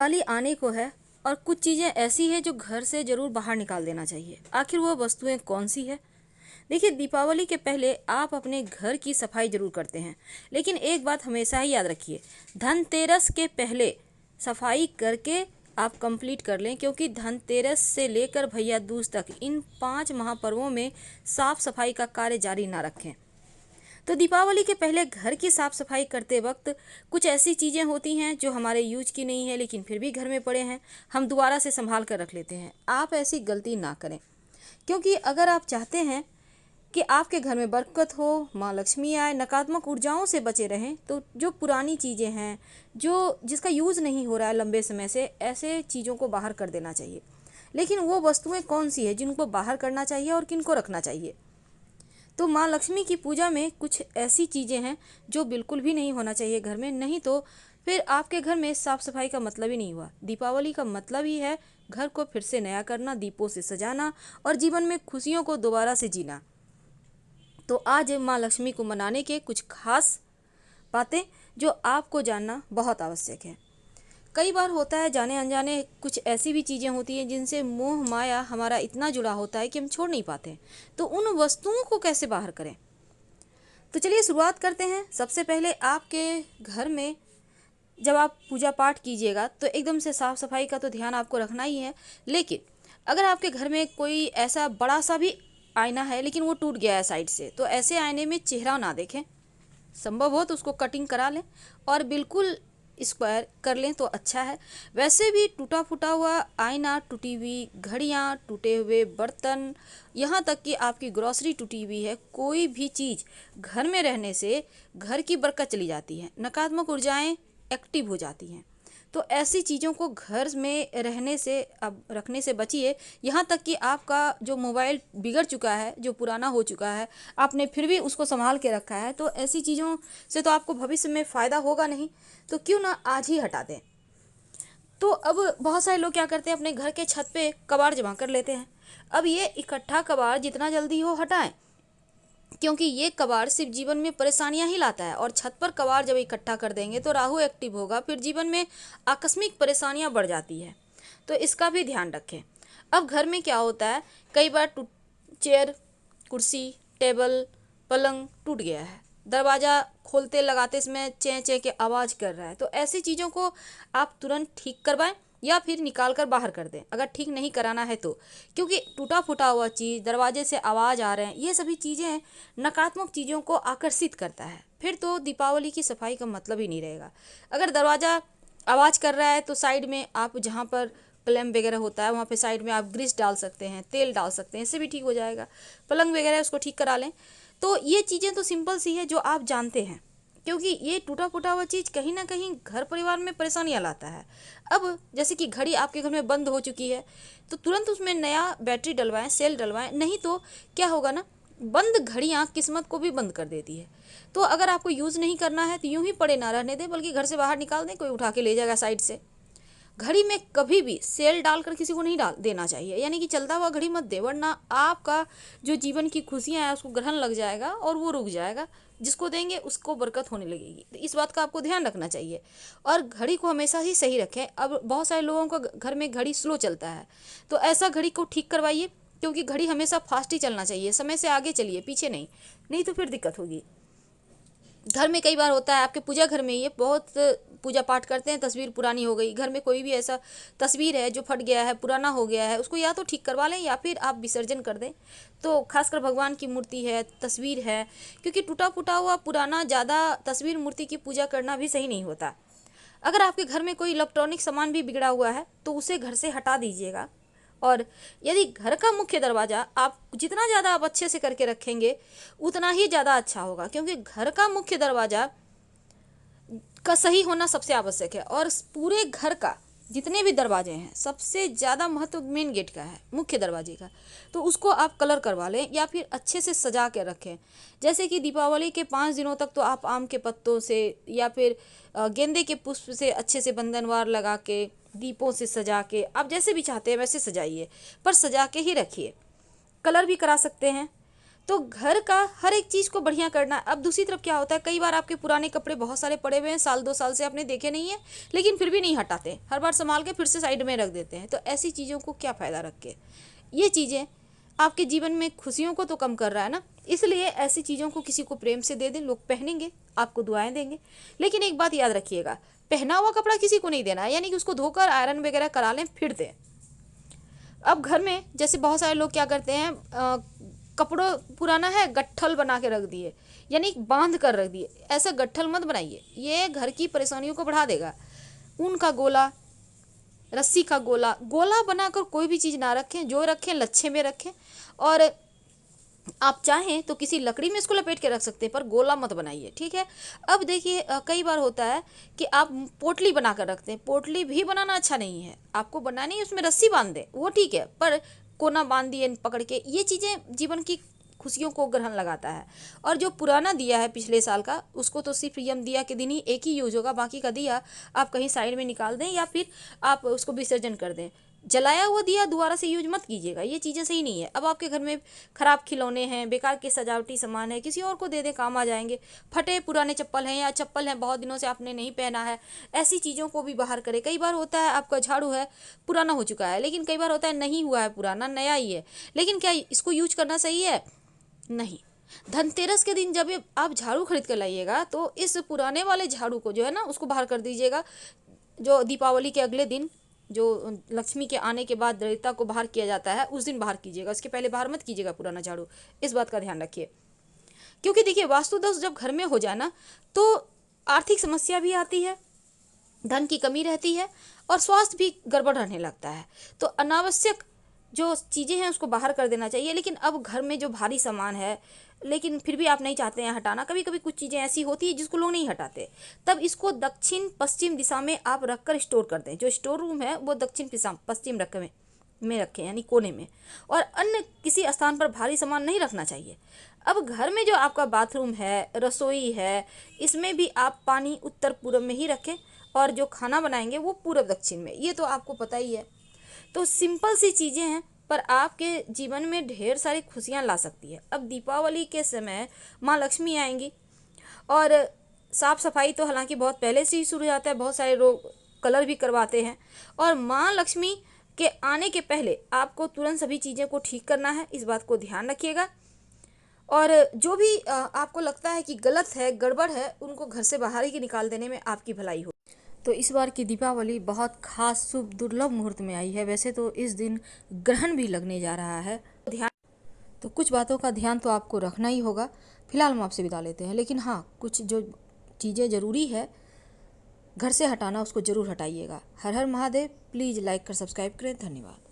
दिवाली आने को है और कुछ चीज़ें ऐसी हैं जो घर से ज़रूर बाहर निकाल देना चाहिए। आखिर वो वस्तुएं कौन सी है? देखिए, दीपावली के पहले आप अपने घर की सफाई ज़रूर करते हैं, लेकिन एक बात हमेशा ही याद रखिए, धनतेरस के पहले सफाई करके आप कंप्लीट कर लें, क्योंकि धनतेरस से लेकर भैया दूज तक इन 5 महापर्वों में साफ सफाई का कार्य जारी ना रखें। तो दीपावली के पहले घर की साफ़ सफाई करते वक्त कुछ ऐसी चीज़ें होती हैं जो हमारे यूज की नहीं है, लेकिन फिर भी घर में पड़े हैं, हम दोबारा से संभाल कर रख लेते हैं। आप ऐसी गलती ना करें, क्योंकि अगर आप चाहते हैं कि आपके घर में बरकत हो, माँ लक्ष्मी आए, नकारात्मक ऊर्जाओं से बचे रहें, तो जो पुरानी चीज़ें हैं, जो जिसका यूज़ नहीं हो रहा है लंबे समय से, ऐसे चीज़ों को बाहर कर देना चाहिए। लेकिन वो वस्तुएं कौन सी है जिनको बाहर करना चाहिए और किनको रखना चाहिए? तो माँ लक्ष्मी की पूजा में कुछ ऐसी चीज़ें हैं जो बिल्कुल भी नहीं होना चाहिए घर में, नहीं तो फिर आपके घर में साफ सफाई का मतलब ही नहीं हुआ। दीपावली का मतलब ही है घर को फिर से नया करना, दीपों से सजाना और जीवन में खुशियों को दोबारा से जीना। तो आज माँ लक्ष्मी को मनाने के कुछ खास बातें जो आपको जानना बहुत आवश्यक है। कई बार होता है, जाने अनजाने कुछ ऐसी भी चीज़ें होती हैं जिनसे मोह माया हमारा इतना जुड़ा होता है कि हम छोड़ नहीं पाते। तो उन वस्तुओं को कैसे बाहर करें? तो चलिए शुरुआत करते हैं। सबसे पहले आपके घर में जब आप पूजा पाठ कीजिएगा तो एकदम से साफ सफाई का तो ध्यान आपको रखना ही है, लेकिन अगर आपके घर में कोई ऐसा बड़ा सा भी आईना है लेकिन वो टूट गया है साइड से, तो ऐसे आईने में चेहरा ना देखें। संभव हो तो उसको कटिंग करा लें और बिल्कुल स्क्वायर कर लें तो अच्छा है। वैसे भी टूटा फूटा हुआ आईना, टूटी हुई घड़ियाँ, टूटे हुए बर्तन, यहाँ तक कि आपकी ग्रॉसरी टूटी हुई है, कोई भी चीज़ घर में रहने से घर की बरकत चली जाती है, नकारात्मक ऊर्जाएं एक्टिव हो जाती हैं। तो ऐसी चीज़ों को घर में रहने से अब रखने से बचिए। यहाँ तक कि आपका जो मोबाइल बिगड़ चुका है, जो पुराना हो चुका है, आपने फिर भी उसको संभाल के रखा है, तो ऐसी चीज़ों से तो आपको भविष्य में फ़ायदा होगा नहीं, तो क्यों ना आज ही हटा दें। तो अब बहुत सारे लोग क्या करते हैं, अपने घर के छत पे कबाड़ जमा कर लेते हैं। अब ये इकट्ठा कबाड़ जितना जल्दी हो हटाएं, क्योंकि ये कबाड़ सिर्फ जीवन में परेशानियां ही लाता है, और छत पर कबाड़ जब इकट्ठा कर देंगे तो राहु एक्टिव होगा, फिर जीवन में आकस्मिक परेशानियां बढ़ जाती है। तो इसका भी ध्यान रखें। अब घर में क्या होता है, कई बार चेयर, कुर्सी, टेबल, पलंग टूट गया है, दरवाज़ा खोलते लगाते समय चें चें के आवाज़ कर रहा है, तो ऐसी चीज़ों को आप तुरंत ठीक करवाएं या फिर निकाल कर बाहर कर दें, अगर ठीक नहीं कराना है तो। क्योंकि टूटा फूटा हुआ चीज़, दरवाजे से आवाज़ आ रहे हैं, ये सभी चीज़ें नकारात्मक चीज़ों को आकर्षित करता है, फिर तो दीपावली की सफाई का मतलब ही नहीं रहेगा। अगर दरवाज़ा आवाज़ कर रहा है तो साइड में आप जहाँ पर प्लम वगैरह होता है वहाँ पे साइड में आप ग्रीस डाल सकते हैं, तेल डाल सकते हैं, इससे भी ठीक हो जाएगा। पलंग वगैरह उसको ठीक करा लें। तो ये चीज़ें तो सिंपल सी है जो आप जानते हैं, क्योंकि ये टूटा फूटा हुआ चीज़ कहीं ना कहीं घर परिवार में परेशानियाँ लाता है। अब जैसे कि घड़ी आपके घर में बंद हो चुकी है, तो तुरंत उसमें नया बैटरी डलवाएं, सेल डलवाएं, नहीं तो क्या होगा ना, बंद घड़ियाँ किस्मत को भी बंद कर देती है। तो अगर आपको यूज़ नहीं करना है तो यूं ही पड़े ना रहने दें, बल्कि घर से बाहर निकाल दें, कोई उठा के ले जाएगा साइड से। घड़ी में कभी भी सेल डालकर किसी को नहीं डाल देना चाहिए, यानी कि चलता हुआ घड़ी मत दे, वरना आपका जो जीवन की खुशियाँ हैं उसको ग्रहण लग जाएगा और वो रुक जाएगा। जिसको देंगे उसको बरकत होने लगेगी, तो इस बात का आपको ध्यान रखना चाहिए। और घड़ी को हमेशा ही सही रखें। अब बहुत सारे लोगों का घर में घड़ी स्लो चलता है, तो ऐसा घड़ी को ठीक करवाइए, क्योंकि घड़ी हमेशा फास्ट ही चलना चाहिए, समय से आगे चलिए, पीछे नहीं, नहीं तो फिर दिक्कत होगी। घर में कई बार होता है, आपके पूजा घर में ये बहुत पूजा पाठ करते हैं, तस्वीर पुरानी हो गई, घर में कोई भी ऐसा तस्वीर है जो फट गया है, पुराना हो गया है, उसको या तो ठीक करवा लें या फिर आप विसर्जन कर दें। तो खासकर भगवान की मूर्ति है, तस्वीर है, क्योंकि टूटा फूटा हुआ पुराना ज़्यादा तस्वीर मूर्ति की पूजा करना भी सही नहीं होता। अगर आपके घर में कोई इलेक्ट्रॉनिक सामान भी बिगड़ा हुआ है तो उसे घर से हटा दीजिएगा। और यदि घर का मुख्य दरवाज़ा आप जितना ज़्यादा आप अच्छे से करके रखेंगे उतना ही ज़्यादा अच्छा होगा, क्योंकि घर का मुख्य दरवाज़ा का सही होना सबसे आवश्यक है। और पूरे घर का जितने भी दरवाजे हैं, सबसे ज़्यादा महत्व मेन गेट का है, मुख्य दरवाजे का, तो उसको आप कलर करवा लें या फिर अच्छे से सजा के रखें। जैसे कि दीपावली के 5 दिनों तक तो आप आम के पत्तों से या फिर गेंदे के पुष्प से अच्छे से बंधनवार लगा के, दीपों से सजा के, आप जैसे भी चाहते हैं वैसे सजाइए, पर सजा के ही रखिए। कलर भी करा सकते हैं। तो घर का हर एक चीज़ को बढ़िया करना है। अब दूसरी तरफ क्या होता है, कई बार आपके पुराने कपड़े बहुत सारे पड़े हुए हैं, साल 2 साल से आपने देखे नहीं है, लेकिन फिर भी नहीं हटाते, हर बार संभाल के फिर से साइड में रख देते हैं। तो ऐसी चीज़ों को क्या फ़ायदा रख के। ये चीज़ें आपके जीवन में खुशियों को तो कम कर रहा है ना, इसलिए ऐसी चीज़ों को किसी को प्रेम से दे दें, लोग पहनेंगे, आपको दुआएं देंगे। लेकिन एक बात याद रखिएगा, पहना हुआ कपड़ा किसी को नहीं देना है, यानी कि उसको धोकर आयरन वगैरह करा लें फिर दें। अब घर में जैसे बहुत सारे लोग क्या करते हैं, कपड़ों पुराना है गट्ठल बना के रख दिए, यानी बांध कर रख दिए। ऐसा गट्ठल मत बनाइए, ये घर की परेशानियों को बढ़ा देगा। ऊन का गोला, रस्सी का गोला, गोला बनाकर कोई भी चीज़ ना रखें, जो रखें लच्छे में रखें। और आप चाहें तो किसी लकड़ी में इसको लपेट के रख सकते हैं, पर गोला मत बनाइए, ठीक है। अब देखिए कई बार होता है कि आप पोटली बना कर रखते हैं, पोटली भी बनाना अच्छा नहीं है, आपको बनानी है उसमें रस्सी बांध दें, वो ठीक है, पर कोना बांध दिए पकड़ के, ये चीज़ें जीवन की खुशियों को ग्रहण लगाता है। और जो पुराना दिया है पिछले साल का, उसको तो सिर्फ यम दिया के दिन ही एक ही यूज होगा, बाकी का दिया आप कहीं साइड में निकाल दें या फिर आप उसको विसर्जन कर दें। जलाया हुआ दिया दोबारा से यूज मत कीजिएगा, ये चीज़ें सही नहीं है। अब आपके घर में खराब खिलौने हैं, बेकार के सजावटी सामान है, किसी और को दे दें, काम आ जाएंगे। फटे पुराने चप्पल हैं या चप्पल हैं बहुत दिनों से आपने नहीं पहना है, ऐसी चीज़ों को भी बाहर करें। कई बार होता है आपका झाड़ू है पुराना हो चुका है, लेकिन कई बार होता है नहीं हुआ है पुराना, नया ही है, लेकिन क्या इसको यूज करना सही है? नहीं। धनतेरस के दिन जब ये आप झाड़ू खरीद कर लाइएगा तो इस पुराने वाले झाड़ू को जो है ना उसको बाहर कर दीजिएगा। जो दीपावली के अगले दिन, जो लक्ष्मी के आने के बाद देवता को बाहर किया जाता है, उस दिन बाहर कीजिएगा, उसके पहले बाहर मत कीजिएगा पुराना झाड़ू। इस बात का ध्यान रखिए, क्योंकि देखिए वास्तु दोष जब घर में हो जाए ना तो आर्थिक समस्या भी आती है, धन की कमी रहती है और स्वास्थ्य भी गड़बड़ रहने लगता है। तो अनावश्यक जो चीज़ें हैं उसको बाहर कर देना चाहिए। लेकिन अब घर में जो भारी सामान है लेकिन फिर भी आप नहीं चाहते हैं हटाना, कभी कभी कुछ चीज़ें ऐसी होती है जिसको लोग नहीं हटाते, तब इसको दक्षिण पश्चिम दिशा में आप रखकर स्टोर कर दें। जो स्टोर रूम है वो दक्षिण पश्चिम में रखें, यानी कोने में, और अन्य किसी स्थान पर भारी सामान नहीं रखना चाहिए। अब घर में जो आपका बाथरूम है, रसोई है, इसमें भी आप पानी उत्तर पूर्व में ही रखें और जो खाना बनाएंगे वो पूर्व दक्षिण में, ये तो आपको पता ही है। तो सिंपल सी चीज़ें हैं पर आपके जीवन में ढेर सारी खुशियाँ ला सकती है। अब दीपावली के समय माँ लक्ष्मी आएंगी और साफ़ सफाई तो हालांकि बहुत पहले से ही शुरू हो जाता है, बहुत सारे लोग कलर भी करवाते हैं। और माँ लक्ष्मी के आने के पहले आपको तुरंत सभी चीज़ें को ठीक करना है, इस बात को ध्यान रखिएगा। और जो भी आपको लगता है कि गलत है, गड़बड़ है, उनको घर से बाहर ही निकाल देने में आपकी भलाई हो। तो इस बार की दीपावली बहुत खास शुभ दुर्लभ मुहूर्त में आई है। वैसे तो इस दिन ग्रहण भी लगने जा रहा है, तो कुछ बातों का ध्यान तो आपको रखना ही होगा। फिलहाल हम आपसे विदा लेते हैं, लेकिन हाँ कुछ जो चीज़ें ज़रूरी है घर से हटाना उसको ज़रूर हटाइएगा। हर हर महादेव। प्लीज़ लाइक कर सब्सक्राइब करें। धन्यवाद।